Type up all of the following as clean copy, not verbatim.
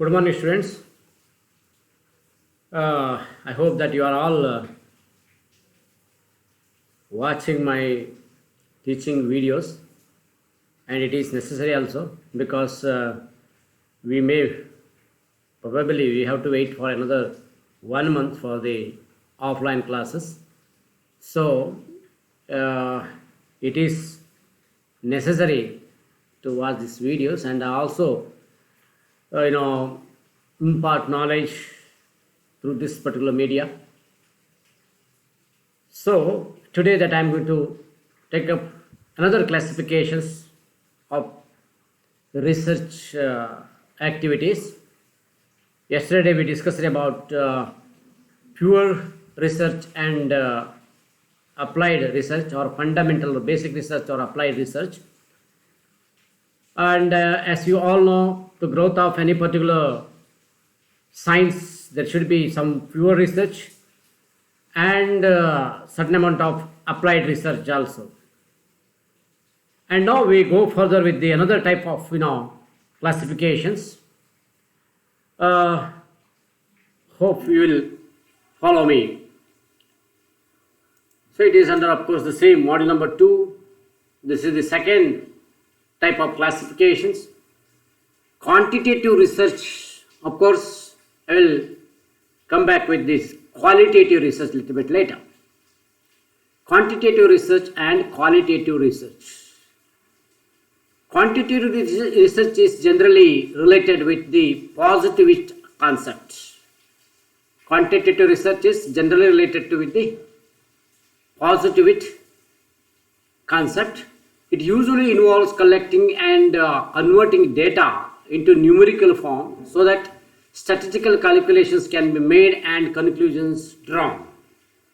Good morning, students. I hope that you are all watching my teaching videos, and it is necessary also because we may probably we have to wait for another 1 month for the offline classes. So it is necessary to watch these videos and also impart knowledge through this particular media. So today that I'm going to take up another classifications of research activities. Yesterday we discussed about pure research and applied research, or fundamental or basic research or applied research. And as you all know, the growth of any particular science, there should be some pure research and certain amount of applied research also. And now we go further with the another type of classifications. Hope you will follow me. So it is under, of course, the same module number 2. This is the second type of classifications. Quantitative research, of course, I will come back with this qualitative research a little bit later. Quantitative research and qualitative research. Quantitative research is generally related with the positivist concept. Quantitative research is generally related to with the positivist concept. It usually involves collecting and converting data into numerical form so that statistical calculations can be made and conclusions drawn.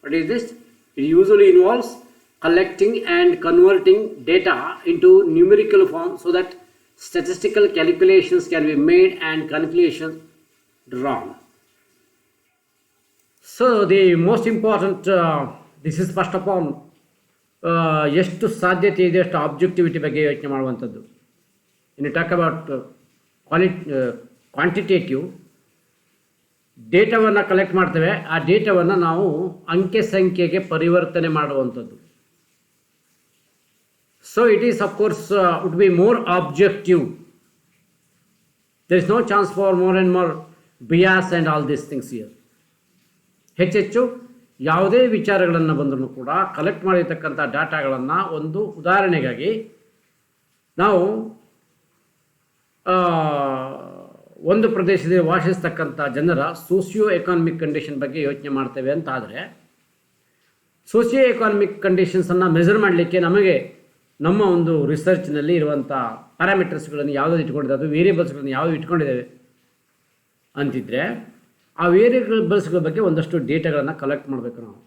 What is this? It usually involves collecting and converting data into numerical form so that statistical calculations can be made and conclusions drawn. So the most important, this is first of all, ಎಷ್ಟು ಸಾಧ್ಯತೆ ಇದೆ ಅಷ್ಟು objectivity ಬಗ್ಗೆ ಯೋಚನೆ ಮಾಡುವಂಥದ್ದು. ಇನ್ನು talk about quantitative, ಡೇಟಾವನ್ನು collect ಮಾಡ್ತೇವೆ, ಆ ಡೇಟಾವನ್ನು ನಾವು ಅಂಕೆ ಸಂಖ್ಯೆಗೆ ಪರಿವರ್ತನೆ ಮಾಡುವಂಥದ್ದು. So it is of course would be more objective. There is no chance for more and more bias and all these things here. ಹೆಚ್ಚೆಚ್ಚು ಯಾವುದೇ ವಿಚಾರಗಳನ್ನು ಬಂದರೂ ಕೂಡ ಕಲೆಕ್ಟ್ ಮಾಡಿರ್ತಕ್ಕಂಥ ಡಾಟಾಗಳನ್ನು ಒಂದು ಉದಾಹರಣೆಗಾಗಿ ನಾವು ಒಂದು ಪ್ರದೇಶದಲ್ಲಿ ವಾಸಿಸ್ತಕ್ಕಂಥ ಜನರ ಸೋಷಿಯೋ ಎಕಾನಮಿಕ್ ಕಂಡೀಷನ್ ಬಗ್ಗೆ ಯೋಚನೆ ಮಾಡ್ತೇವೆ ಅಂತ ಆದರೆ, ಸೋಷಿಯೋ ಎಕಾನಮಿಕ್ ಕಂಡೀಷನ್ಸನ್ನು ಮೆಜರ್ ಮಾಡಲಿಕ್ಕೆ ನಮಗೆ ನಮ್ಮ ಒಂದು ರಿಸರ್ಚ್ನಲ್ಲಿ ಇರುವಂಥ ಪ್ಯಾರಾಮೀಟರ್ಸ್ಗಳನ್ನು ಯಾವುದಾದ್ರು ಇಟ್ಕೊಂಡಿದ್ದೇವೆ, ಅದು ವೇರಿಯಬಲ್ಸ್ಗಳನ್ನು ಯಾವುದು ಇಟ್ಕೊಂಡಿದ್ದೇವೆ ಅಂತಿದ್ರೆ ಆ ವೇರಿಯಬಲ್ಸ್ಗಳ ಬಗ್ಗೆ ಒಂದಷ್ಟು ಡೇಟಾಗಳನ್ನು ಕಲೆಕ್ಟ್ ಮಾಡಬೇಕು ನಾವು.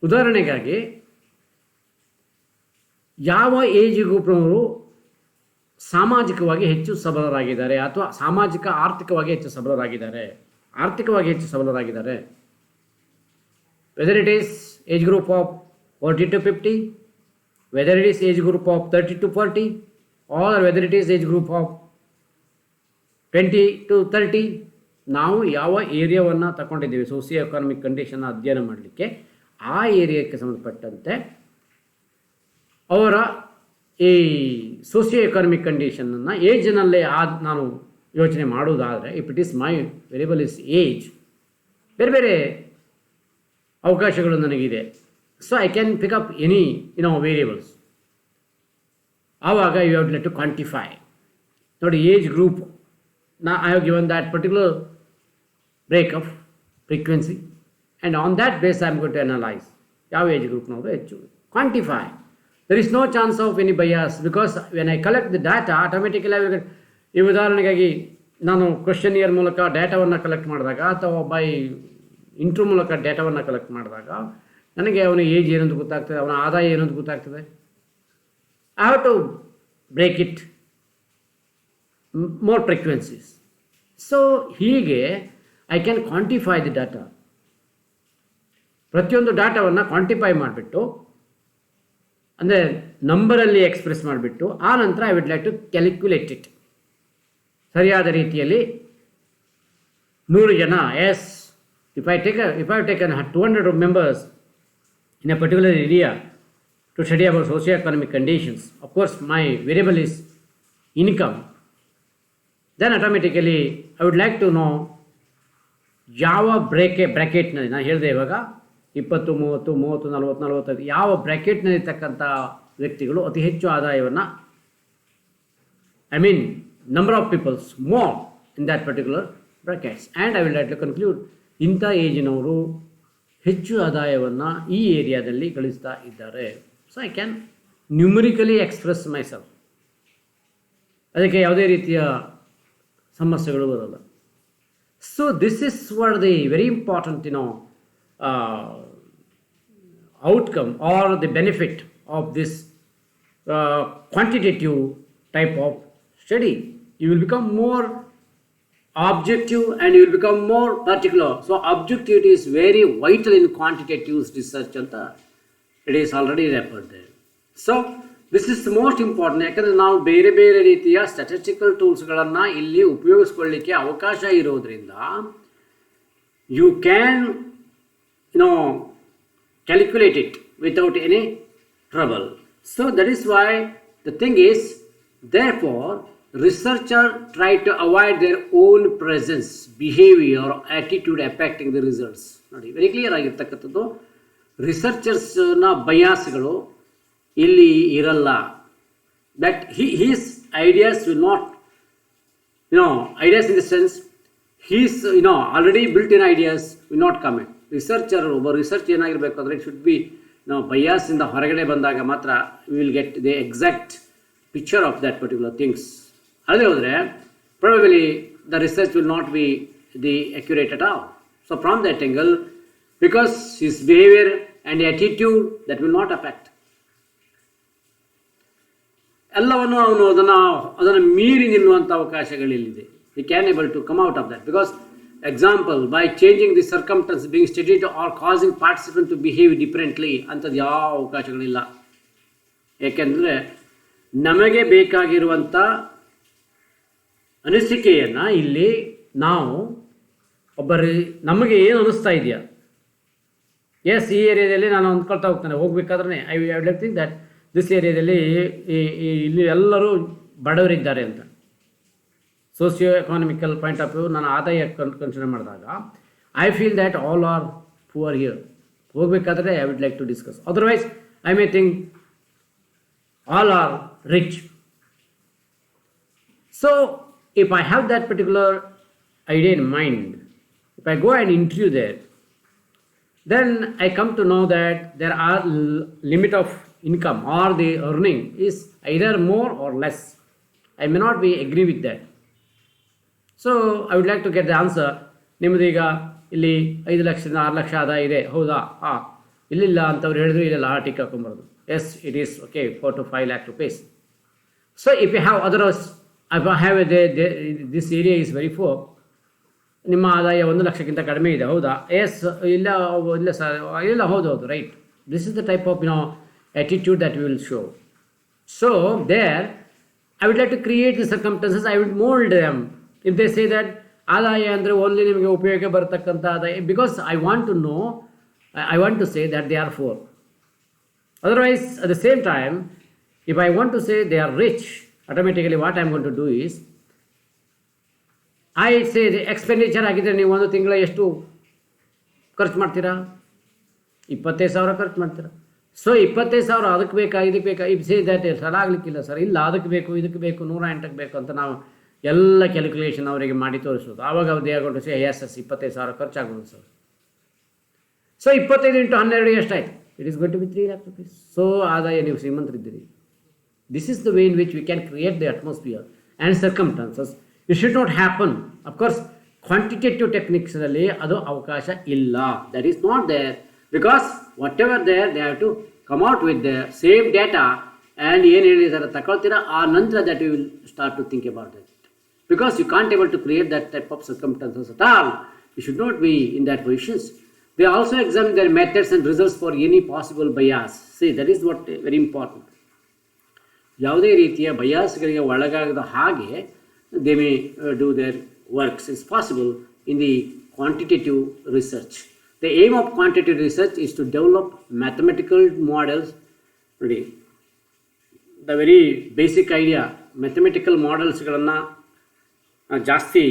ಉದಾಹರಣೆಗಾಗಿ ಯಾವ ಏಜ್ ಗ್ರೂಪ್ನವರು ಸಾಮಾಜಿಕವಾಗಿ ಹೆಚ್ಚು ಸಬಲರಾಗಿದ್ದಾರೆ ಅಥವಾ ಆರ್ಥಿಕವಾಗಿ ಹೆಚ್ಚು ಸಬಲರಾಗಿದ್ದಾರೆ, whether it is age group of 40 to 50, whether it is age group of 30 to 40, or whether it is age group of 20 to 30. ನಾವು ಯಾವ ಏರಿಯಾವನ್ನು ತಗೊಂಡಿದ್ದೀವಿ ಸೋಷಿಯೋ ಎಕಾನಮಿಕ್ ಕಂಡೀಷನ್ನ ಅಧ್ಯಯನ ಮಾಡಲಿಕ್ಕೆ, ಆ ಏರಿಯಾಕ್ಕೆ ಸಂಬಂಧಪಟ್ಟಂತೆ ಅವರ ಈ ಸೋಷಿಯೋ ಎಕಾನಮಿಕ್ ಕಂಡೀಷನನ್ನು ಏಜ್ನಲ್ಲೇ ನಾನು ಯೋಚನೆ ಮಾಡುವುದಾದರೆ, if it is my variable is age, ಬೇರೆ ಬೇರೆ ಅವಕಾಶಗಳು ನನಗಿದೆ. So I can pick up any variables. ಆವಾಗ ಯು ಹ್ಯಾವ್ ಟು ಕ್ವಾಂಟಿಫೈ. ನೋಡಿ, age group I have given that particular break of frequency, and on that base I am going to analyze ಯಾವ age ಗ್ರೂಪ್ನವರು ಹೆಚ್ಚು. Quantify. There is no chance of any bias because when I collect the data automatically I will get. ಈ ಉದಾಹರಣೆಗಾಗಿ ನಾನು ಕ್ವೆಶ್ಚನಿಯರ್ ಮೂಲಕ ಡೇಟಾವನ್ನು collect ಮಾಡಿದಾಗ ಅಥವಾ by interview ಮೂಲಕ ಡೇಟಾವನ್ನು ಕಲೆಕ್ಟ್ ಮಾಡಿದಾಗ ನನಗೆ ಅವನ ಏಜ್ ಏನಂತ ಗೊತ್ತಾಗ್ತದೆ, ಅವನ ಆದಾಯ ಏನಂತ ಗೊತ್ತಾಗ್ತದೆ. I have to break it more frequencies. So ಹೀಗೆ I can quantify the data. ಪ್ರತಿಯೊಂದು ಡಾಟಾವನ್ನು ಕ್ವಾಂಟಿಫೈ ಮಾಡಿಬಿಟ್ಟು, ಅಂದರೆ ನಂಬರಲ್ಲಿ ಎಕ್ಸ್ಪ್ರೆಸ್ ಮಾಡಿಬಿಟ್ಟು, ಆ ನಂತರ I would like to calculate it. ಸರಿಯಾದ ರೀತಿಯಲ್ಲಿ 100 ಜನ, yes, if I have taken 200 members in a particular area to study about socio-economic conditions, of course my variable is income, then automatically I would like to know ಯಾವ ಬ್ರ್ಯಾಕೆಟ್ನಲ್ಲಿ, ನಾನು ಹೇಳಿದೆ ಇವಾಗ 20, 30, 30, 40, 45 ಯಾವ ಬ್ರ್ಯಾಕೆಟ್ನಲ್ಲಿರ್ತಕ್ಕಂಥ ವ್ಯಕ್ತಿಗಳು ಅತಿ ಹೆಚ್ಚು ಆದಾಯವನ್ನು, number of peoples more in that particular brackets, and I will like to conclude ಇಂಥ ಏಜಿನವರು ಹೆಚ್ಚು ಆದಾಯವನ್ನು ಈ ಏರಿಯಾದಲ್ಲಿ ಗಳಿಸ್ತಾ ಇದ್ದಾರೆ. So I can numerically express myself. ಅದಕ್ಕೆ ಯಾವುದೇ ರೀತಿಯ ಸಮಸ್ಯೆಗಳು ಬರೋಲ್ಲ. So this is what the very important outcome or the benefit of this quantitative type of study. You will become more objective and you will become more particular. So objectivity is very vital in quantitative research anta it is already referred there. So this is the most important, ಯಾಕಂದರೆ ನಾವು ಬೇರೆ ಬೇರೆ ರೀತಿಯ statistical ಟೂಲ್ಸ್ಗಳನ್ನು ಇಲ್ಲಿ ಉಪಯೋಗಿಸ್ಕೊಳ್ಳಿಕ್ಕೆ ಅವಕಾಶ ಇರೋದ್ರಿಂದ you can calculate it without any trouble. So that is why the thing is, therefore researcher try to avoid their own presence, behavior, attitude affecting the results. ನೋಡಿ, ವೆರಿ ಕ್ಲಿಯರ್ ಆಗಿರ್ತಕ್ಕಂಥದ್ದು. ರಿಸರ್ಚರ್ಸ್ನ ಬಯಾಸ್ಗಳು ಇಲ್ಲಿ ಇರಲ್ಲ. That his ideas will not, ideas in the sense his already built in ideas will not come in. ಒಬ್ಬ research ಏನಾಗಿರಬೇಕು ಅಂದರೆ it should be ಬಯಾಸಿಂದ ಹೊರಗಡೆ ಬಂದಾಗ ಮಾತ್ರ we will get the exact picture of that particular things. ಅಲ್ಲದೆ ಹೋದರೆ probably the research will not be the accurate at all. So from that angle, because his behaviour and attitude that will not affect, ಎಲ್ಲವನ್ನು ಅವನು ಅದನ್ನು ಮೀರಿ ನಿಲ್ಲುವಂಥ ಅವಕಾಶಗಳಿಲ್ಲಿದೆ. We can able to come out of that. Because example, by changing the circumstance being studied or causing participant to behave differently ಅಂಥದ್ದು ಯಾವ ಅವಕಾಶಗಳಿಲ್ಲ. ಏಕೆಂದರೆ ನಮಗೆ ಬೇಕಾಗಿರುವಂಥ ಅನಿಸಿಕೆಯನ್ನು ಇಲ್ಲಿ ನಾವು ನಮಗೆ ಏನು ಅನ್ನಿಸ್ತಾ ಇದೆಯಾ, ಎಸ್ ಈ ಏರಿಯಾದಲ್ಲಿ ನಾನು ಅಂದ್ಕೊಳ್ತಾ ಹೋಗ್ತಾನೆ, ಹೋಗ್ಬೇಕಾದ್ರೆ I would like think that this ಏರಿಯಾದಲ್ಲಿ ಇಲ್ಲಿ ಎಲ್ಲರೂ ಬಡವರಿದ್ದಾರೆ ಅಂತ. Socio economical point of view ನಾನು ಆದಾಯ ಕನ್ಸಿಡರ್ ಮಾಡಿದಾಗ I feel that all are poor here. ಹೋಗಬೇಕಾದ್ರೆ I would like to discuss. Otherwise I may think all are rich. So if I have that particular idea in mind, if I go and interview there, then I come to know that there are limit of income or the earning is either more or less. I may not be agree with that. So I would like to get the answer. ನಿಮ್ಮದೀಗ ಇಲ್ಲಿ 5 ಲಕ್ಷದಿಂದ 6 ಲಕ್ಷ ಆದಾಯ ಇದೆ, ಹೌದಾ? ಇಲ್ಲಿಲ್ಲ ಅಂತವ್ರು ಹೇಳಿದ್ರು, ಇಲ್ಲೆಲ್ಲ tick ಹಾಕೊಂಬರೋದು. Yes, it is okay, 4 to 5 lakh rupees. So if you have others, if I have this area is very poor, ನಿಮ್ಮ ಆದಾಯ 1 ಲಕ್ಷಕ್ಕಿಂತ ಕಡಿಮೆ ಇದೆ, ಹೌದಾ? ಎಸ್, ಇಲ್ಲ ಸರ್, ಇಲ್ಲ, ಹೌದು, right. This is the type of attitude that we will show. So there I would like to create the circumstances, I would mold them. If they say that ಆದಾಯ ಅಂದರೆ ಓನ್ಲಿ ನಿಮಗೆ ಉಪಯೋಗ ಬರತಕ್ಕಂಥ ಆದಾಯ, because I want to say that they are poor. Otherwise at the same time if I want to say they are rich, automatically what I am going to do is I say expenditure ಆಗಿದ್ದರೆ ನೀವು ಒಂದು ತಿಂಗಳ ಎಷ್ಟು ಖರ್ಚು ಮಾಡ್ತೀರಾ? 25,000 ಖರ್ಚು ಮಾಡ್ತೀರಾ. So 25,000 ಅದಕ್ಕೆ ಬೇಕಾ ಇದಕ್ಕೆ ಬೇಕಾ, ಇಫ್ ಸೇ ದಟ್ ಸಲ ಆಗಲಿಕ್ಕಿಲ್ಲ ಸರ್, ಇಲ್ಲ ಅದಕ್ಕೆ ಬೇಕು ಇದಕ್ಕೆ ಬೇಕು 108ಕ್ಕೆ ಬೇಕು ಅಂತ ನಾವು ಎಲ್ಲ ಕ್ಯಾಲ್ಕುಲೇಷನ್ ಅವರಿಗೆ ಮಾಡಿ ತೋರಿಸೋದು. ಆವಾಗ ಅವ್ರು ದೇಹಗೊಂಡು ಸೇ ಎಸ್ 25,000 ಖರ್ಚಾಗೋದು ಸರ್. ಸೊ 25 into 12 ಎಷ್ಟಾಯಿತು? It is going to be 3 lakh rupees. So ಆದಾಯ ನೀವು ಶ್ರೀಮಂತರಿದ್ದೀರಿ. This is the way in which we can create the atmosphere and circumstances. It should not happen. Of course quantitative ಟೆಕ್ನಿಕ್ಸ್ನಲ್ಲಿ ಅದು ಅವಕಾಶ ಇಲ್ಲ. That is not there, because whatever there they have to come out with the same data and ಏನು ಹೇಳಿದ್ದಾರೆ ತಗೊಳ್ತೀರಾ, ಆ ನಂತರ that you will start to think about that. Because you can't able to create that type of circumstances at all. You should not be in that positions. They also examine their methods and results for any possible bias. See, that is what very important. ಯಾವುದೇ ರೀತಿಯ ಬಯಾಸ್ಗಳಿಗೆ ಒಳಗಾಗದ ಹಾಗೆ they may do their works. It's possible in the quantitative research. The aim of quantitative research is to develop mathematical models. Ready? The very basic idea, mathematical modelsಗಳನ್ನು ಜಾಸ್ತಿ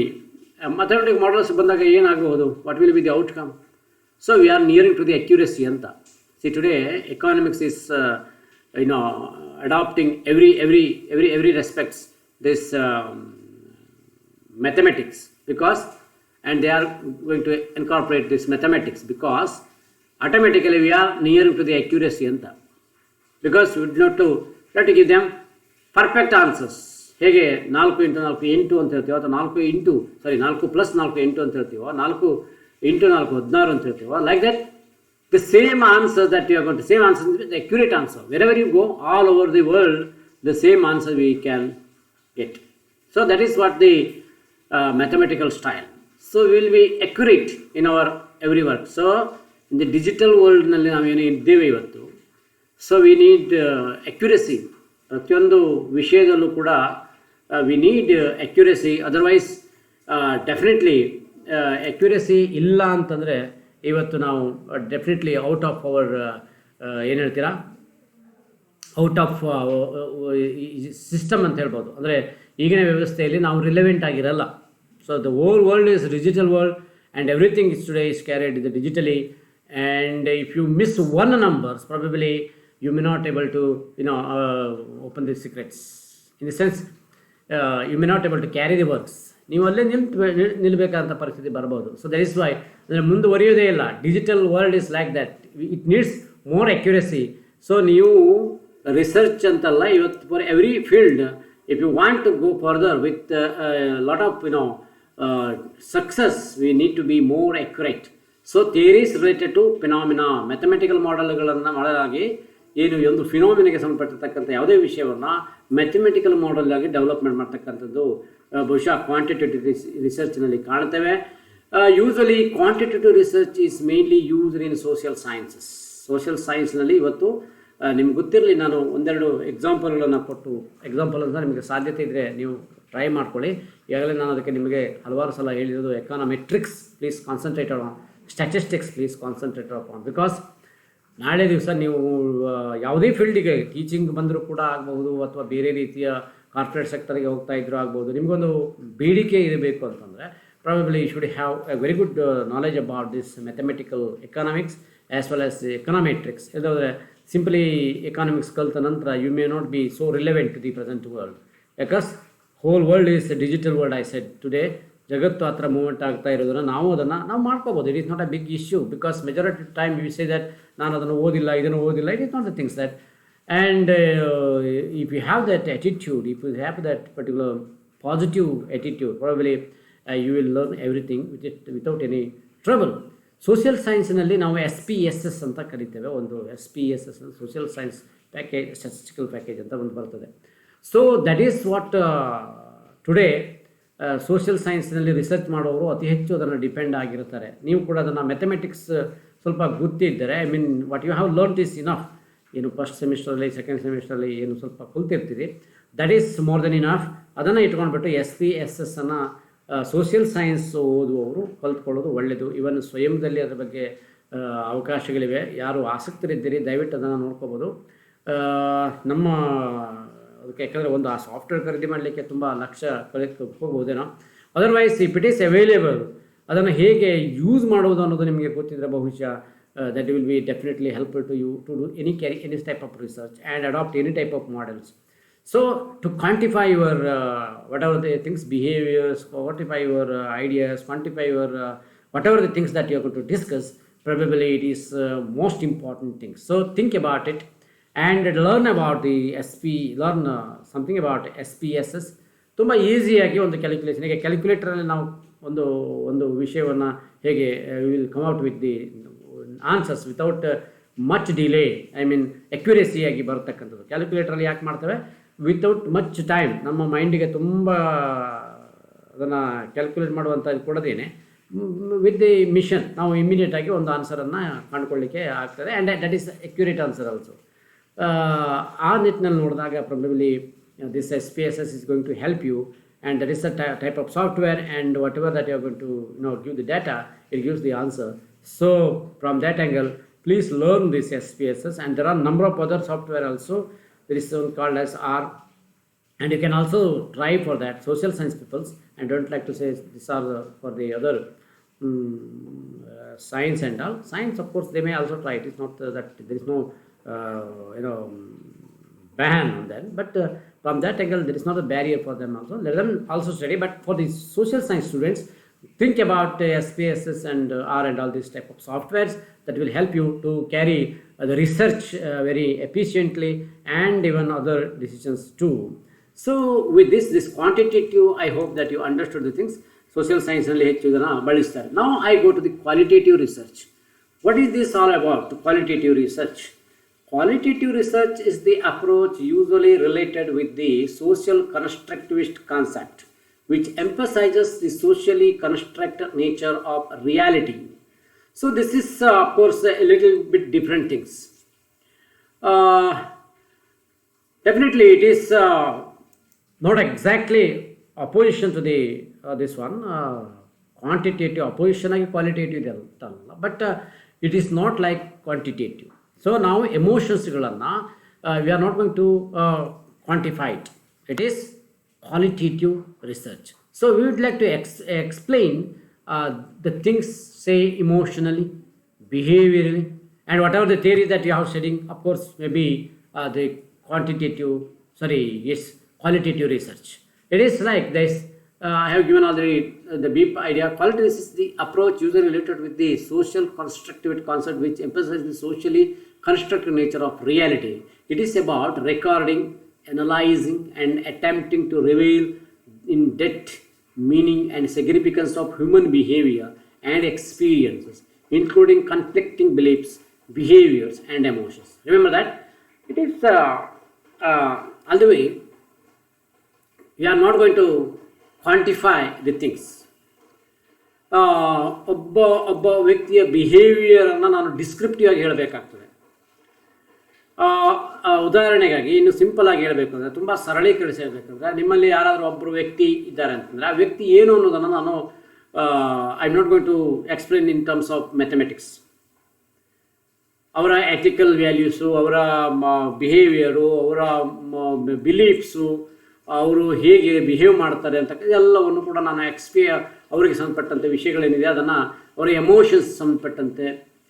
mathematic models ಬಂದಾಗ ಏನಾಗಬಹುದು, what will be the outcome. So we are nearing to the accuracy ಅಂತ. See today economics is adopting every respects this mathematics, because and they are going to incorporate this mathematics because automatically we are nearing to the accuracy anta, because we do not to give them perfect answers. ಹೇಗೆ 4 × 4 8 ಅಂತ ಹೇಳ್ತೀವೋ, ಅಥವಾ 4 + 4 8 ಅಂತ ಹೇಳ್ತೀವೋ, 4 × 4 16 ಅಂತ ಹೇಳ್ತೀವೋ, like that the same answer that you are going to, same answer is the accurate answer. Wherever you go, all over the world, the same answer we can get. So that is what the mathematical style. So we will be accurate in our every work. So in the digital world nalli ನಾವು ಏನು ಇದ್ದೇವೆ ಇವತ್ತು, so we need accuracy. ಪ್ರತಿಯೊಂದು ವಿಷಯದಲ್ಲೂ ಕೂಡ we need accuracy. Otherwise definitely accuracy ಇಲ್ಲ ಅಂತಂದರೆ ಇವತ್ತು ನಾವು ಡೆಫಿನೆಟ್ಲಿ ಔಟ್ ಆಫ್ ಅವರ್ ಏನು ಹೇಳ್ತೀರಾ, ಔಟ್ ಆಫ್ ಸಿಸ್ಟಮ್ ಅಂತ ಹೇಳ್ಬೋದು. ಅಂದರೆ ಈಗಿನ ವ್ಯವಸ್ಥೆಯಲ್ಲಿ ನಾವು ರಿಲೆವೆಂಟ್ ಆಗಿರಲ್ಲ. So the whole world is digital world and everything is today is carried the digitally, and if you miss one numbers probably you may not able to open the secrets. In the sense you may not able to carry the works. ನೀವು ಅಲ್ಲೇ ನಿಲ್ಲಬೇಕಾದಂಥ ಪರಿಸ್ಥಿತಿ ಬರ್ಬೋದು. So that is why ಅಂದರೆ ಮುಂದುವರಿಯೋದೇ ಇಲ್ಲ. Digital world is like that, it needs more accuracy. So ನೀವು research ಅಂತಲ್ಲ, ಇವತ್ತು for every field if you want to go further with lot of success we need to be more accurate. So theories related to phenomena, mathematical ಮಾಡೆಲ್ಗಳನ್ನು ಮಾಡಲಾಗಿ ಏನು ಒಂದು ಫಿನಾಮಿನಾಗೆ ಸಂಬಂಧಪಟ್ಟಿರ್ತಕ್ಕಂಥ ಯಾವುದೇ ವಿಷಯವನ್ನು mathematical model ಆಗಿ ಡೆವಲಪ್ಮೆಂಟ್ ಮಾಡ್ತಕ್ಕಂಥದ್ದು ಬಹುಶಃ ಕ್ವಾಂಟಿಟೇಟಿವ್ ರಿಸರ್ಚ್ನಲ್ಲಿ ಕಾಣ್ತೇವೆ. Usually quantitative research is mainly used in social sciences. Social ಸೈನ್ಸ್ನಲ್ಲಿ ಇವತ್ತು ನಿಮ್ಗೆ ಗೊತ್ತಿರಲಿ, ನಾನು ಒಂದೆರಡು ಎಕ್ಸಾಂಪಲ್ಗಳನ್ನು ಕೊಟ್ಟು, ಎಕ್ಸಾಂಪಲ್ ಅಂತ ನಿಮಗೆ ಸಾಧ್ಯತೆ ಇದ್ದರೆ ನೀವು ಟ್ರೈ ಮಾಡ್ಕೊಳ್ಳಿ. ಈಗಾಗಲೇ ನಾನು ಅದಕ್ಕೆ ನಿಮಗೆ ಹಲವಾರು ಸಲ ಹೇಳಿರೋದು, econometrics please concentrate on, statistics please concentrate on. Because ನಾಳೆ ದಿವಸ ನೀವು ಯಾವುದೇ ಫೀಲ್ಡಿಗೆ ಟೀಚಿಂಗ್ ಬಂದರೂ ಕೂಡ ಆಗ್ಬೋದು, ಅಥವಾ ಬೇರೆ ರೀತಿಯ ಕಾರ್ಪೊರೇಟ್ ಸೆಕ್ಟರ್ಗೆ ಹೋಗ್ತಾ ಇದ್ರೂ ಆಗ್ಬೋದು, ನಿಮಗೊಂದು ಬೇಡಿಕೆ ಇರಬೇಕು ಅಂತಂದರೆ probably you should have a very good knowledge about this mathematical economics as well as econometrics. ಇದಾದರೆ ಸಿಂಪ್ಲಿ ಎಕಾನಮಿಕ್ಸ್ ಕಲಿತ ನಂತರ you may not be so relevant to the present world. ಯಾಕಸ್ whole world is digital world. I said today ಜಗತ್ತು ಹತ್ರ movement ಆಗ್ತಾ ಇರೋದನ್ನು ನಾವು ಮಾಡ್ಕೋಬೋದು. It is not a big issue, because majority time you say that ನಾನು ಅದನ್ನು ಓದಿಲ್ಲ, ಇದನ್ನು ಓದಿಲ್ಲ. It is not the things that. And if you have that attitude, if you have that particular positive attitude, probably you will learn everything without any trouble. Social ಸೈನ್ಸ್ನಲ್ಲಿ ನಾವು SPSS ಅಂತ ಕರಿತೇವೆ. ಒಂದು SPSS social science package, statistical package ಅಂತ ಒಂದು ಬರ್ತದೆ. So that is what today social ಸೈನ್ಸ್ನಲ್ಲಿ research ಮಾಡೋರು ಅತಿ ಹೆಚ್ಚು ಅದನ್ನು ಡಿಪೆಂಡ್ ಆಗಿರ್ತಾರೆ. ನೀವು ಕೂಡ ಅದನ್ನು ಮ್ಯಾಥಮೆಟಿಕ್ಸ್ ಸ್ವಲ್ಪ ಗೊತ್ತಿದ್ದರೆ, I mean what you have learned is enough. ಏನು ಫಸ್ಟ್ ಸೆಮಿಸ್ಟ್ರಲ್ಲಿ, ಸೆಕೆಂಡ್ ಸೆಮಿಸ್ಟ್ರಲ್ಲಿ ಏನು ಸ್ವಲ್ಪ ಕಲ್ತಿರ್ತೀರಿ, that is more than enough. ಅದನ್ನು ಇಟ್ಕೊಂಡ್ಬಿಟ್ಟು SPSS ಅನ್ನು ಸೋಷಿಯಲ್ ಸೈನ್ಸ್ ಓದುವವರು ಕಲ್ತ್ಕೊಳ್ಳೋದು ಒಳ್ಳೆಯದು. ಇವನ್ ಸ್ವಯಂದಲ್ಲಿ ಅದರ ಬಗ್ಗೆ ಅವಕಾಶಗಳಿವೆ. ಯಾರು ಆಸಕ್ತರಿದ್ದೀರಿ ದಯವಿಟ್ಟು ಅದನ್ನು ನೋಡ್ಕೋಬೋದು. ನಮ್ಮ ಅದಕ್ಕೆ ಯಾಕಂದರೆ ಒಂದು ಆ ಸಾಫ್ಟ್ವೇರ್ ಖರೀದಿ ಮಾಡಲಿಕ್ಕೆ ತುಂಬ ಲಕ್ಷ ಹೋಗ್ಬೋದೇನೋ. Otherwise if it is available, ಅದನ್ನು ಹೇಗೆ ಯೂಸ್ ಮಾಡೋದು ಅನ್ನೋದು ನಿಮಗೆ ಗೊತ್ತಿದ್ದರೆ ಬಹುಶಃ that will be definitely helpful to you to do any type of research and adopt any type of models. So to quantify your whatever the things, behaviors, quantify your ideas, quantify your whatever the things that you are going to discuss, probably it is most important things. So think about it and learn about the learn something about SPSS. ತುಂಬ ಈಸಿಯಾಗಿ ಒಂದು calculation, ಈಗ ಕ್ಯಾಲ್ಕುಲೇಟರಲ್ಲಿ ನಾವು ಒಂದು ವಿಷಯವನ್ನು ಹೇಗೆ will come out with the answers without much delay, I mean ಅಕ್ಯುರೇಸಿಯಾಗಿ ಬರತಕ್ಕಂಥದ್ದು. ಕ್ಯಾಲ್ಕುಲೇಟರಲ್ಲಿ ಯಾಕೆ ಮಾಡ್ತೇವೆ, ವಿತೌಟ್ ಮಚ್ ಟೈಮ್. ನಮ್ಮ ಮೈಂಡಿಗೆ ತುಂಬ ಅದನ್ನು ಕ್ಯಾಲ್ಕುಲೇಟ್ ಮಾಡುವಂಥ ಕೊಡದೇನೆ ವಿತ್ ದಿ ಮಿಷನ್ ನಾವು ಇಮಿಡಿಯೇಟಾಗಿ ಒಂದು ಆನ್ಸರನ್ನು ಕಂಡುಕೊಳ್ಳಿಕ್ಕೆ ಆಗ್ತದೆ. And that is accurate answer also. ಆ ನಿಟ್ಟಿನಲ್ಲಿ ನೋಡಿದಾಗ probably this SPSS is going to help you and that is the type of software, and whatever that you are going to give the data, it gives the answer. So from that angle, please learn this SPSS, and there are number of other software also. There is one called as R, and you can also try for that. Social science peoples, I don't like to say these are for the other science and all. Science, of course, they may also try. It is not that there is no ban on them, but from that angle, there is not a barrier for them also. Let them also study. But for the social science students, think about SPSS and R and all these type of softwares that will help you to carry the research very efficiently, and even other decisions too. So with this quantitative, I hope that you understood the things. Social science ನಲ್ಲಿ ಹೆಚ್ಚು ಜನ ಬಳಸ್ತಾರೆ. Now I go to the qualitative research. What is this all about? The qualitative research. Qualitative research is the approach usually related with the social constructivist concept, which emphasizes the socially constructed nature of reality. So this is of course a little bit different things. Definitely it is not exactly opposition to the this one quantitative opposition ಆಗಿ qualitative ಅಂತಲ್ಲ, but it is not like quantitative. So now emotionsಗಳನ್ನು we are not going to quantify it. It is qualitative research. So we would like to explain the things, say emotionally, behaviorally, and whatever the theories that you have studying. Of course, maybe the qualitative research. It is like this. I have given already the brief idea. Qualitative is the approach usually related with the social constructivist concept, which emphasizes the socially constructed nature of reality. It is about recording, analyzing, and attempting to reveal in depth meaning and significance of human behavior and experiences, including conflicting beliefs, behaviors, and emotions. Remember that it is all the way. We are not going to quantify the things. ಒಬ್ಬ ವ್ಯಕ್ತಿಯ ಬಿಹೇವಿಯರನ್ನು ನಾನು descriptive ಆಗಿ ಹೇಳಬೇಕಾಗ್ತದೆ. ಉದಾಹರಣೆಗಾಗಿ ಇನ್ನು simple ಆಗಿ ಹೇಳಬೇಕು ಅಂದರೆ, ತುಂಬ ಸರಳೀಕರಿಸಿ ಹೇಳಬೇಕಂದ್ರೆ, ನಿಮ್ಮಲ್ಲಿ ಯಾರಾದರೂ ಒಬ್ಬರು ವ್ಯಕ್ತಿ ಇದ್ದಾರೆ ಅಂತಂದರೆ ಆ ವ್ಯಕ್ತಿ ಏನು ಅನ್ನೋದನ್ನು ನಾನು I am not going to explain in terms of mathematics. ಅವರ ಎಥಿಕಲ್ ವ್ಯಾಲ್ಯೂಸು, ಅವರ ಬಿಹೇವಿಯರು, ಅವರ ಬಿಲೀಫ್ಸು, ಅವರು ಹೇಗೆ ಬಿಹೇವ್ ಮಾಡ್ತಾರೆ ಅಂತ ಎಲ್ಲವನ್ನು ಕೂಡ ನಾನು ಅವರಿಗೆ ಸಂಬಂಧಪಟ್ಟಂತೆ ವಿಷಯಗಳೇನಿದೆ ಅದನ್ನು, ಅವರ ಎಮೋಷನ್ಸ್ ಸಂಬಂಧಪಟ್ಟಂತೆ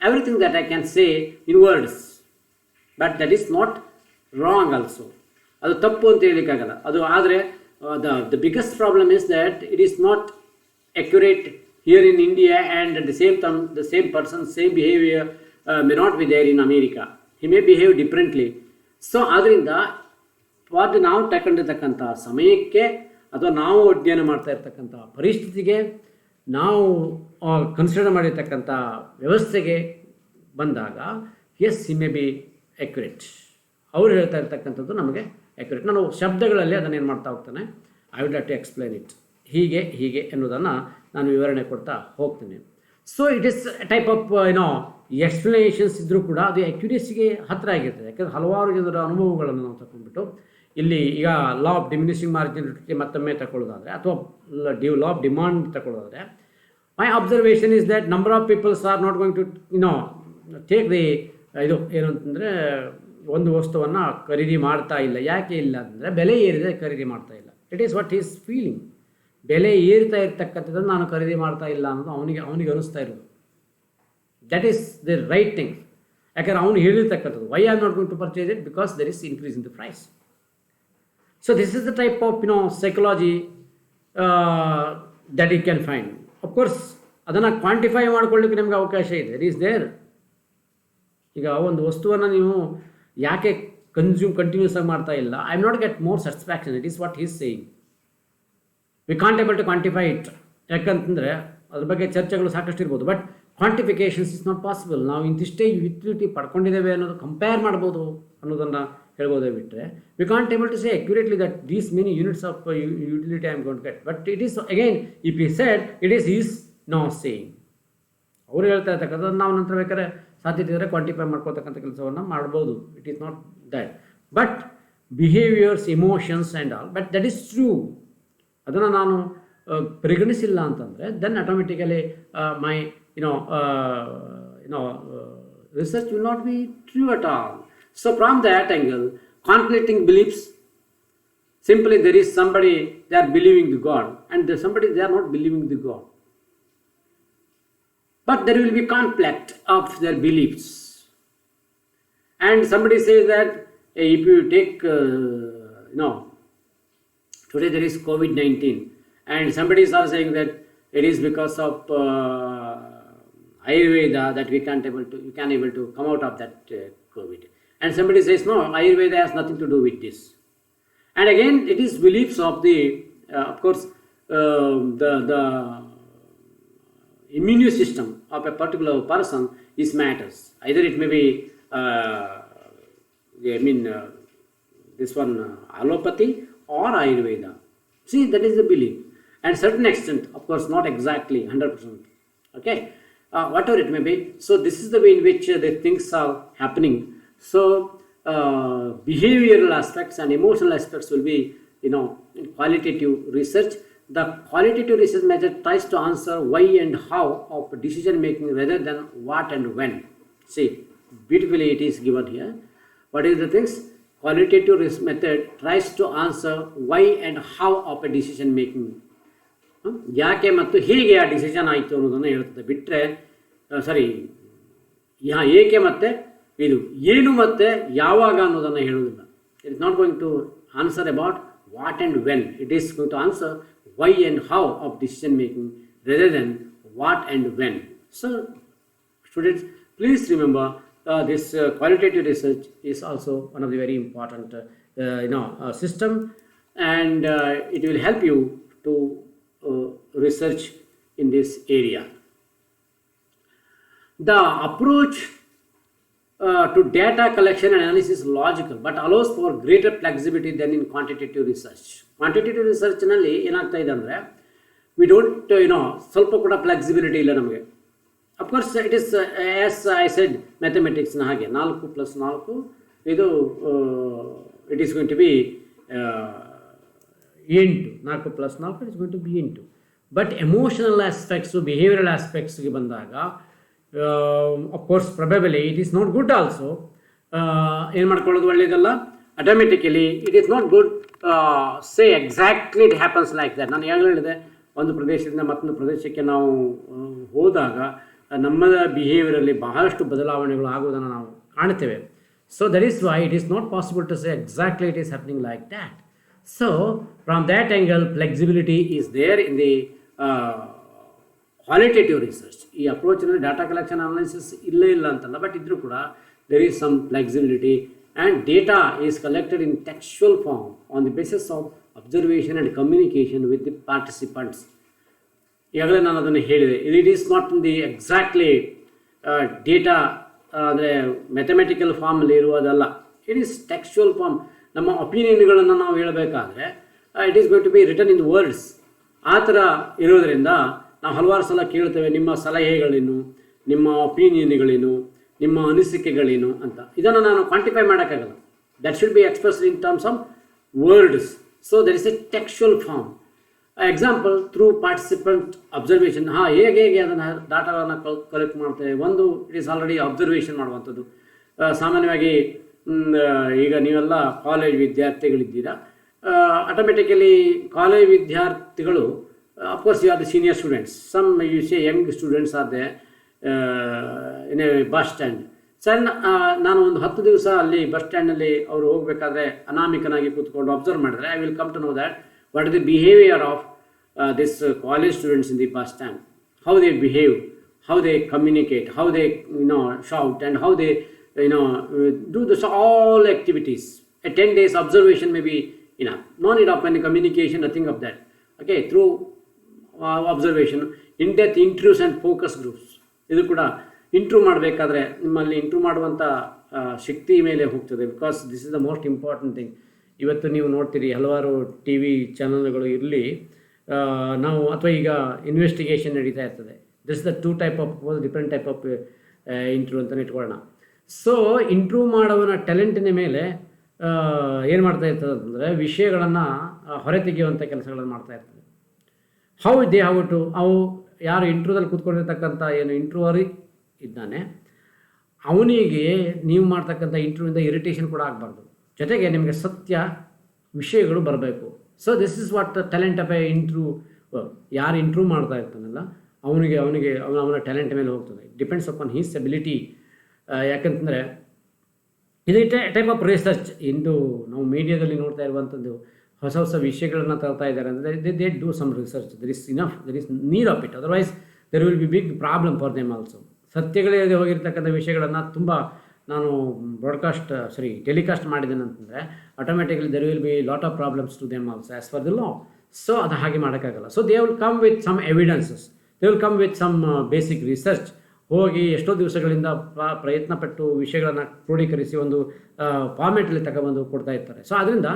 everything that I can say in words. But that is not wrong also. ಅದು ತಪ್ಪು ಅಂತ ಹೇಳಲಿಕ್ಕಾಗಲ್ಲ ಅದು. ಆದರೆ the biggest problem is that it is not accurate here in India, and at the same time the same person, same behavior may not be there in America. He may behave differently. So ಆದ್ದರಿಂದ ಅದು ನಾವು ತಗೊಂಡಿರ್ತಕ್ಕಂಥ ಸಮಯಕ್ಕೆ ಅಥವಾ ನಾವು ಅಧ್ಯಯನ ಮಾಡ್ತಾ ಇರ್ತಕ್ಕಂಥ ಪರಿಸ್ಥಿತಿಗೆ, ನಾವು ಕನ್ಸಿಡರ್ ಮಾಡಿರ್ತಕ್ಕಂಥ ವ್ಯವಸ್ಥೆಗೆ ಬಂದಾಗ as he may be accurate. ಅವ್ರು ಹೇಳ್ತಾ ಇರ್ತಕ್ಕಂಥದ್ದು ನಮಗೆ ಅಕ್ಯುರೇಟ್. ನಾನು ಶಬ್ದಗಳಲ್ಲಿ ಅದನ್ನು ಏನು ಮಾಡ್ತಾ ಹೋಗ್ತಾನೆ, I would like to explain it. ಹೀಗೆ ಎನ್ನುವುದನ್ನು ನಾನು ವಿವರಣೆ ಕೊಡ್ತಾ ಹೋಗ್ತೀನಿ. So it is type of explanations ಇದ್ದರೂ ಕೂಡ ಅದು ಅಕ್ಯುರೇಸಿಗೆ ಹತ್ತಿರ ಆಗಿರ್ತದೆ. ಯಾಕಂದರೆ ಹಲವಾರು ಜನರ ಅನುಭವಗಳನ್ನು ನಾವು ತಗೊಂಡ್ಬಿಟ್ಟು ಇಲ್ಲಿ ಈಗ ಲಾ ಆಫ್ ಡಿಮಿನಿಷಿಂಗ್ ಮಾರ್ಜಿನಿಟಿ ಮತ್ತೊಮ್ಮೆ ತಗೊಳ್ಳೋದಾದರೆ, ಅಥವಾ ಲಾ ಆಫ್ ಡಿಮಾಂಡ್ ತಗೊಳ್ಳೋದಾದರೆ, my observation is that number of peoples are not going to take the ಇದು ಏನು ಅಂತಂದರೆ, ಒಂದು ವಸ್ತುವನ್ನು ಖರೀದಿ ಮಾಡ್ತಾ ಇಲ್ಲ. ಯಾಕೆ ಇಲ್ಲ ಅಂದರೆ ಬೆಲೆ ಏರಿದೆ, ಖರೀದಿ ಮಾಡ್ತಾ ಇಲ್ಲ. It is what is feeling. ಬೆಲೆ ಏರ್ತಾ ಇರ್ತಕ್ಕಂಥದ್ದನ್ನು ನಾನು ಖರೀದಿ ಮಾಡ್ತಾ ಇಲ್ಲ ಅನ್ನೋದು ಅವನಿಗೆ ಅನಿಸ್ತಾ ಇರೋದು. That is the right thing. ಯಾಕಂದರೆ ಅವನು ಹೇಳಿರ್ತಕ್ಕಂಥದ್ದು, why are not going to purchase it, because there is increase in the price. So this is the type of psychology that you can find. Of course ಅದನ್ನು quantify ಮಾಡ್ಕೊಳ್ಳಿಕ್ಕೆ ನಿಮ್ಗೆ ಅವಕಾಶ ಇದೆ. It is there. ಈಗ ಒಂದು ವಸ್ತುವನ್ನು ನೀವು ಯಾಕೆ ಕಂಟಿನ್ಯೂಸ್ ಆಗಿ ಮಾಡ್ತಾ ಇಲ್ಲ, I am not get more satisfaction. It is what he's saying. We can't able to quantify it. ಯಾಕಂತಂದರೆ ಅದ್ರ ಬಗ್ಗೆ ಚರ್ಚೆಗಳು ಸಾಕಷ್ಟು ಇರ್ಬೋದು, but quantifications is not possible. ನಾವು ಇಂತಿಷ್ಟೇ ಯುಟಿಲಿಟಿ ಪಡ್ಕೊಂಡಿದ್ದೇವೆ ಅನ್ನೋದು ಕಂಪೇರ್ ಮಾಡ್ಬೋದು ಅನ್ನೋದನ್ನು ಹೇಳ್ಬೋದೇ ಬಿಟ್ಟರೆ, we can't able to say accurately that these many units of utility I am going to get. But it is again if you said it is is no saying. ಅವರು ಹೇಳ್ತಾ ಇರ್ತಕ್ಕಂಥದ್ದು ನಾವು ನಂತರ ಬೇಕಾದ್ರೆ ಸಾಧ್ಯತೆ ಇದ್ದರೆ ಕ್ವಾಂಟಿಫೈ ಮಾಡ್ಕೊಳ್ತಕ್ಕಂಥ ಕೆಲಸವನ್ನು ಮಾಡ್ಬೋದು. It is not that. But behaviours, emotions and all, but that is true. ಅದನ್ನು ನಾನು ಪರಿಗಣಿಸಿಲ್ಲ ಅಂತಂದರೆ then automatically my research will not be true at all. So from that angle, conflicting beliefs, simply there is somebody, they are believing the God, and there somebody they are not believing the God. But there will be conflict of their beliefs. And somebody says that if you take, today there is COVID-19, and somebody is also saying that it is because of Ayurveda that you can able to come out of that COVID. And somebody says, no, Ayurveda has nothing to do with this. And again, it is beliefs of the, of course, the immune system of a particular person is matters. Either it may be, this one, allopathy or Ayurveda. See, that is the belief. And certain extent, of course, not exactly 100%. Okay. Whatever it may be. So this is the way in which the things are happening. So behavioral aspects and emotional aspects will be, in qualitative research. The qualitative research method tries to answer why and how of decision making rather than what and when. See, beautifully it is given here. What is the things? Qualitative research method tries to answer why and how of a decision making. ಯಾಕೆ ಮತ್ತು ಹೇಗೆ ಆ decision ಆಯಿತು ಅನ್ನೋದನ್ನು ಹೇಳ್ತದೆ, ಬಿಟ್ಟರೆ ಏಕೆ ಮತ್ತು ಇದು ಏನು ಮತ್ತು ಯಾವಾಗ ಅನ್ನೋದನ್ನು ಹೇಳೋದಿಲ್ಲ. It is not going to answer about what and when. It is going to answer why and how of decision making rather than what and when. So students, please remember this qualitative research is also one of the very important system, and it will help you to research in this area. The approach to data collection and analysis is logical but allows for greater flexibility than in quantitative research. Quantitative research ನಲ್ಲಿ ಏನಾಗ್ತಾ ಇದೆ ಅಂದರೆ we don't ಸ್ವಲ್ಪ ಕೂಡ flexibility ಇಲ್ಲ ನಮಗೆ. Of course, it is as I said, mathematics na hage 4 + 4 idu it is going to be into 4 + 4 it is going to be into. But emotional aspects, behavioral aspects ge bandaga, of course probably it is not good also. ಏನು ಮಾಡ್ಕೊಳ್ಳೋದು ಒಳ್ಳೆಯದಲ್ಲ. Automatically it is not good say exactly it happens like that. ನಾನು ಈಗಾಗಲೇ ಹೇಳಿದೆ, ಒಂದು ಪ್ರದೇಶದಿಂದ ಮತ್ತೊಂದು ಪ್ರದೇಶಕ್ಕೆ ನಾವು ಹೋದಾಗ ನಮ್ಮ ಬಿಹೇವಿಯರಲ್ಲಿ ಬಹಳಷ್ಟು ಬದಲಾವಣೆಗಳು ಆಗುವುದನ್ನು ನಾವು ಕಾಣ್ತೇವೆ. So that is why it is not possible to say exactly it is happening like that. So from that angle flexibility is there in the qualitative research. ಈ ಅಪ್ರೋಚ್ನಲ್ಲಿ ಡಾಟಾ ಕಲೆಕ್ಷನ್ ಅನಾಲಿಸಿಸ್ ಇಲ್ಲೇ ಇಲ್ಲ ಅಂತಲ್ಲ, ಬಟ್ ಇದ್ರೂ ಕೂಡ there is some flexibility, and data is collected in textual form on the basis of observation and communication with the participants. ಈಗಾಗಲೇ ನಾನು ಅದನ್ನು ಹೇಳಿದೆ, it is not in the exactly data ಅಂದರೆ ಮ್ಯಾಥಮೆಟಿಕಲ್ ಫಾರ್ಮಲ್ಲಿ ಇರುವುದಲ್ಲ, ಇಟ್ ಈಸ್ ಟೆಕ್ಸ್ಚುವಲ್ ಫಾರ್ಮ್. ನಮ್ಮ ಒಪಿನಿಯನ್ಗಳನ್ನು ನಾವು ಹೇಳಬೇಕಾದ್ರೆ it is going to be written in words. ಆ ಥರ ಇರೋದರಿಂದ ನಾವು ಹಲವಾರು ಸಲ ಕೇಳ್ತೇವೆ, ನಿಮ್ಮ ಸಲಹೆಗಳೇನು, ನಿಮ್ಮ ಒಪಿನಿಯನ್ಗಳೇನು, ನಿಮ್ಮ ಅನಿಸಿಕೆಗಳೇನು ಅಂತ. ಇದನ್ನು ನಾನು ಕ್ವಾಂಟಿಫೈ ಮಾಡೋಕ್ಕಾಗಲ್ಲ. That should be expressed in terms of words. So there is a textual form. Example, through participant observation. ಹೇಗೆ ಅದನ್ನು ಡಾಟಾವನ್ನು ಕಲೆಕ್ಟ್ ಮಾಡ್ತೇವೆ. ಒಂದು, ಇಟ್ ಈಸ್ ಆಲ್ರೆಡಿ ಅಬ್ಸರ್ವೇಷನ್ ಮಾಡುವಂಥದ್ದು. ಸಾಮಾನ್ಯವಾಗಿ ಈಗ ನೀವೆಲ್ಲ ಕಾಲೇಜ್ ವಿದ್ಯಾರ್ಥಿಗಳಿದ್ದೀರಾ. ಆಟೋಮೆಟಿಕಲಿ ಕಾಲೇಜ್ ವಿದ್ಯಾರ್ಥಿಗಳು, of course you are the senior students, some you say young students are they in a bus stand. ಸಣ್ಣ ನಾನು ಒಂದು 10 ದಿವಸ ಅಲ್ಲಿ ಬಸ್ ಸ್ಟ್ಯಾಂಡಲ್ಲಿ ಅವರು ಹೋಗಬೇಕಾದ್ರೆ ಅನಾಮಿಕನಾಗಿ ಕೂತ್ಕೊಂಡು ಅಬ್ಸರ್ವ್ ಮಾಡಿದ್ರೆ, I will come to know that what is the behaviour of this college students in the bus stand, how they behave, how they communicate, how they shout, and how they do this all activities. A 10 days observation may be enough. No need of any communication, nothing of that. Okay, through observation, in-depth interviews and focus groups. ಇದು ಕೂಡ intro ಮಾಡಬೇಕಾದ್ರೆ ನಿಮ್ಮಲ್ಲಿ intro ಮಾಡುವಂಥ ಶಕ್ತಿ ಮೇಲೆ ಹೋಗ್ತದೆ. Because this is the most important thing. ಇವತ್ತು ನೀವು ನೋಡ್ತೀರಿ ಹಲವಾರು ಟಿ ವಿ ಚಾನಲ್ಗಳು ಇರಲಿ, ನಾವು ಅಥವಾ ಈಗ ಇನ್ವೆಸ್ಟಿಗೇಷನ್ ನಡೀತಾ ಇರ್ತದೆ. This is the 2 type of different type of intro ಅಂತಲೇ ಇಟ್ಕೊಳ್ಳೋಣ. ಸೊ ಇಂಟ್ರೂ ಮಾಡೋವನ ಟ್ಯಾಲೆಂಟಿನ ಮೇಲೆ ಏನು ಮಾಡ್ತಾ ಇರ್ತದೆ ಅಂತಂದರೆ, ವಿಷಯಗಳನ್ನು ಹೊರತೆಗೆಯುವಂಥ ಕೆಲಸಗಳನ್ನು ಮಾಡ್ತಾ ಇರ್ತದೆ. ಹೌ ದೇ ಹೌ ಟು ಅವು ಯಾರು ಇಂಟ್ರೂದಲ್ಲಿ ಕೂತ್ಕೊಂಡಿರ್ತಕ್ಕಂಥ ಏನು ಇಂಟ್ರೂವರಿ ಇದ್ದಾನೆ ಅವನಿಗೆ ನೀವು ಮಾಡ್ತಕ್ಕಂಥ ಇಂಟ್ರೂವಿಂದ ಇರಿಟೇಷನ್ ಕೂಡ ಆಗಬಾರ್ದು, ಜೊತೆಗೆ ನಿಮಗೆ ಸತ್ಯ ವಿಷಯಗಳು ಬರಬೇಕು. So this is what talent of a interview. ಯಾರು ಇಂಟ್ರೂವ್ ಮಾಡ್ತಾ ಇರ್ತಾನಲ್ಲ ಅವನಿಗೆ ಅವನ ಟ್ಯಾಲೆಂಟ್ ಮೇಲೆ ಹೋಗ್ತದೆ. Depends upon his ability. ಯಾಕಂತಂದರೆ ಇದು ಟೈಪ್ ಆಫ್ ರಿಸರ್ಚ್. ಇಂದು ನಾವು ಮೀಡಿಯಾದಲ್ಲಿ ನೋಡ್ತಾ ಇರುವಂಥದ್ದು ಹೊಸ ವಿಷಯಗಳನ್ನು ತರ್ತಾ ಇದ್ದಾರೆ ಅಂದರೆ they do some research. There is need of it, otherwise there will be big problem for them also. ಸತ್ಯಗಳಿಲ್ಲದೆ ಹೋಗಿರ್ತಕ್ಕಂಥ ವಿಷಯಗಳನ್ನು ತುಂಬ ನಾನು ಟೆಲಿಕಾಸ್ಟ್ ಮಾಡಿದ್ದೇನೆ ಅಂತಂದರೆ automatically there will be lot of problems to them also as for the law. So ಅದು ಹಾಗೆ ಮಾಡೋಕ್ಕಾಗಲ್ಲ. So they will come with some evidences, they will come with some basic research. ಹೋಗಿ ಎಷ್ಟೋ ದಿವಸಗಳಿಂದ ಪ್ರಯತ್ನಪಟ್ಟು ವಿಷಯಗಳನ್ನು ಕ್ರೋಢೀಕರಿಸಿ ಒಂದು ಫಾರ್ಮೆಟಲ್ಲಿ ತಗೊಬಂದು ಕೊಡ್ತಾ ಇರ್ತಾರೆ. ಸೊ ಅದರಿಂದ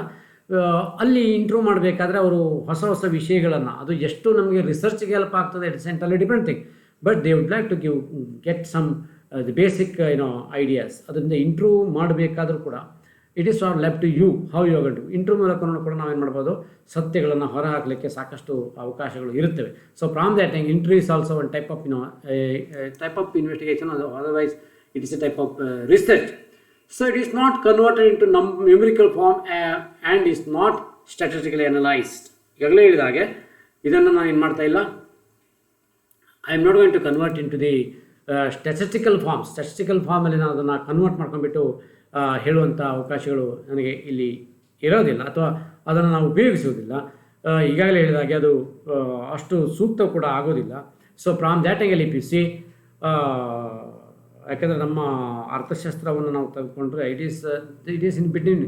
ಅಲ್ಲಿ ಇಂಟ್ರೂವ್ ಮಾಡಬೇಕಾದ್ರೆ ಅವರು ಹೊಸ ವಿಷಯಗಳನ್ನು, ಅದು ಎಷ್ಟು ನಮಗೆ ರಿಸರ್ಚ್ಗೆ ಹೆಲ್ಪ್ ಆಗ್ತದೆ it's entirely different thing, but they would like to get some the basic ideas. ಅದರಿಂದ ಇಂಟ್ರೂವ್ ಮಾಡಬೇಕಾದ್ರೂ ಕೂಡ it is are left to you how you are to interview ಮೂಲಕ ಕೂಡ ನಾವೇನು ಮಾಡ್ಬೋದು, ಸತ್ಯಗಳನ್ನು ಹೊರಹಾಕಲಿಕ್ಕೆ ಸಾಕಷ್ಟು ಅವಕಾಶಗಳು ಇರುತ್ತವೆ. So from that interview is also one type of type of investigation, otherwise it is a type of research. So it is not converted into numerical form and is not statistically analyzed. ಈಗಾಗಲೇ ಹೇಳಿದ ಹಾಗೆ ಇದನ್ನು ನಾನು ಏನು ಮಾಡ್ತಾ ಇಲ್ಲ, I am not going to convert into the statistical ಫಾರ್ಮಲ್ಲಿ ನಾನು ಅದನ್ನು ಕನ್ವರ್ಟ್ ಮಾಡ್ಕೊಂಡ್ಬಿಟ್ಟು ಹೇಳುವಂಥ ಅವಕಾಶಗಳು ನನಗೆ ಇಲ್ಲಿ ಇರೋದಿಲ್ಲ, ಅಥವಾ ಅದನ್ನು ನಾವು ಉಪಯೋಗಿಸುವುದಿಲ್ಲ. ಈಗಾಗಲೇ ಹೇಳಿದ ಹಾಗೆ ಅದು ಅಷ್ಟು ಸೂಕ್ತ ಕೂಡ ಆಗೋದಿಲ್ಲ. So from that angle if you see, ಯಾಕೆಂದರೆ ನಮ್ಮ ಅರ್ಥಶಾಸ್ತ್ರವನ್ನು ನಾವು ತೆಗೆದುಕೊಂಡ್ರೆ it is in between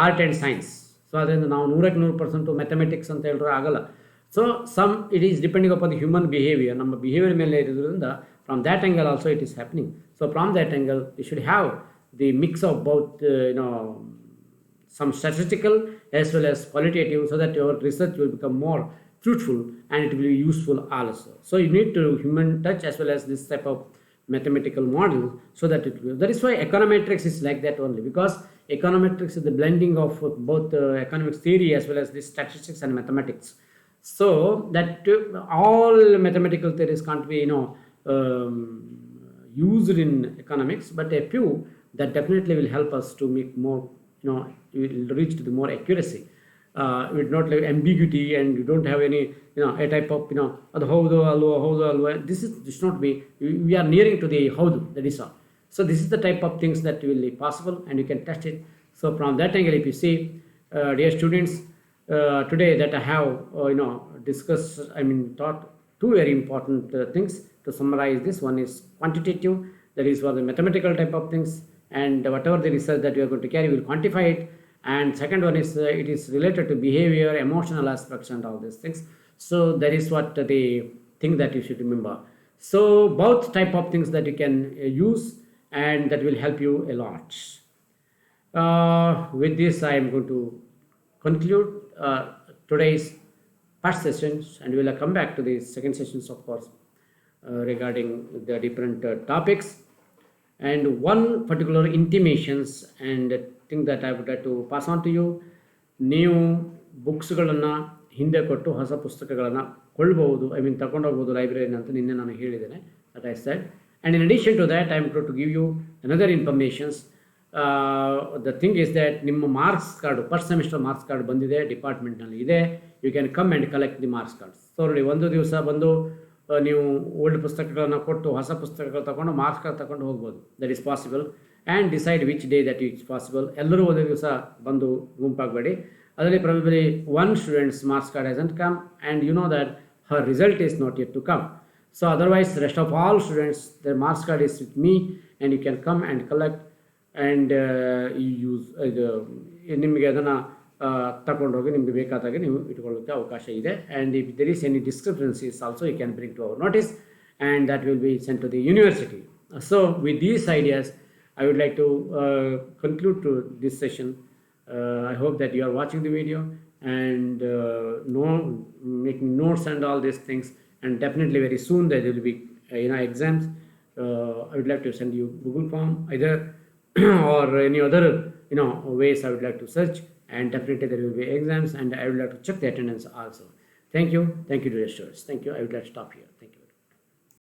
art and science. So ಅದರಿಂದ ನಾವು 100% ಮ್ಯಾಥಮೆಟಿಕ್ಸ್ ಅಂತ ಹೇಳಿದ್ರೆ ಆಗಲ್ಲ. So it is depending upon the human behaviour, ನಮ್ಮ ಬಿಹೇವಿಯರ್ ಮೇಲೆ ಇರೋದ್ರಿಂದ from that angle also it is happening. So from that angle you should have the mix of both some statistical as well as qualitative, so that your research will become more fruitful and it will be useful also. So you need to human touch as well as this type of mathematical model, so that it will. That is why econometrics is like that only, because econometrics is the blending of both economics theory as well as the statistics and mathematics. So that all mathematical theories can't be used in economics, but a few that definitely will help us to make more, you will reach to the more accuracy. With not like ambiguity, and you don't have any a type of ಅದು ಹೌದು ಅಲ್ವಾ, this should not be. We are nearing to the ಹೌದು, that is all. So this is the type of things that will be possible and you can test it. So from that angle, if you see, dear students, today that I have discussed, taught two very important things. To summarize this, one is quantitative, that is for the mathematical type of things, and whatever the research that you are going to carry will quantify it. And second one is it is related to behavior, emotional aspects and all these things. So that is what the thing that you should remember. So both type of things that you can use, and that will help you a lot. With this I am going to conclude today's first sessions, and we will come back to the second sessions, of course, regarding the different topics. And one particular intimations and thing that I would like to pass on to you, ನೀವು ಬುಕ್ಸ್ಗಳನ್ನು ಹಿಂದೆ ಕೊಟ್ಟು ಹೊಸ ಪುಸ್ತಕಗಳನ್ನು ಕೊಳ್ಳಬಹುದು, ತಗೊಂಡೋಗ್ಬೋದು ಲೈಬ್ರರಿನ ಅಂತ ನಿನ್ನೆ ನಾನು ಹೇಳಿದ್ದೇನೆ, that I said. And in addition to that, I am going to give you another informations. The thing is that ನಿಮ್ಮ marks card, first semester marks card ಬಂದಿದೆ, ಡಿಪಾರ್ಟ್ಮೆಂಟ್ನಲ್ಲಿ ಇದೆ. You can come and collect the marks cards. So ನೋಡಿ, ಒಂದು ದಿವಸ ಬಂದು ನೀವು old ಪುಸ್ತಕಗಳನ್ನು ಕೊಟ್ಟು ಹೊಸ ಪುಸ್ತಕಗಳು ತಗೊಂಡು ಮಾರ್ಕ್ಸ್ ಕಾರ್ಡ್ ತಗೊಂಡು ಹೋಗ್ಬೋದು. That is possible. And decide which day that it's possible. ಎಲ್ಲರೂ ಒಂದೇ ದಿವಸ ಬಂದು ಗುಂಪಾಗಬೇಡಿ. ಅದರಲ್ಲಿ probably one student's marks card hasn't come, and you know that her result is not yet to come. So otherwise, the rest of all students, their marks card is with me, and you can come and collect, and you use ನಿಮಗೆ ಅದನ್ನು ತಗೊಂಡೋಗಿ ನಿಮಗೆ ಬೇಕಾದಾಗ ನೀವು ಇಟ್ಕೊಳ್ಳೋಕ್ಕೆ ಅವಕಾಶ ಇದೆ. And if there is any discrepancies also you can bring to our notice, and that will be sent to the university. So with these ideas I would like to conclude to this session. I hope that you are watching the video and making notes and all these things, and definitely very soon there will be exams. I would like to send you Google form either or any other ways I would like to search, and definitely there will be exams, and I would like to check the attendance also. Thank you dear students. Thank you. I would like to stop here. Thank you.